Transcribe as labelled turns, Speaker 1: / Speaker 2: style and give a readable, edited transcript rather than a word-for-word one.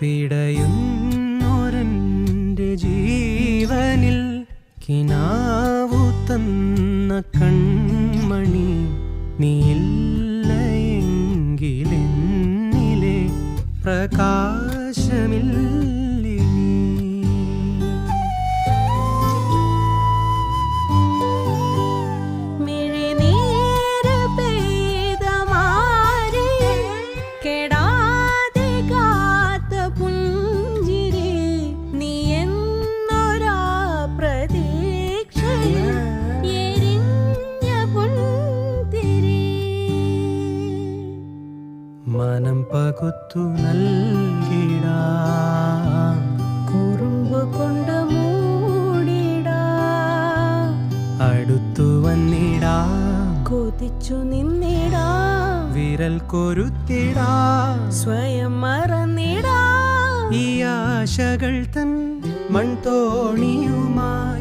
Speaker 1: പിടയുന്നൊരെൻ്റെ ജീവനിൽ കിനാവു തന്ന കൺമണി നീയില്ലയെങ്കിലെന്നിലെ പ്രകാശമില്ലേ മനം പകുത്തു നൽകിടാം,
Speaker 2: കുറുമ്പ് കൊണ്ട് മൂടിടാം,
Speaker 1: അടുത്തു വന്നിടാം,
Speaker 2: കൊതിച്ചു നിന്നിടാം,
Speaker 1: വിരൽ കൊരുത്തിടാം,
Speaker 2: സ്വയം മറന്നിടാം.
Speaker 1: ഈ ആശകൾ തൻ മൺതോണിയുമായി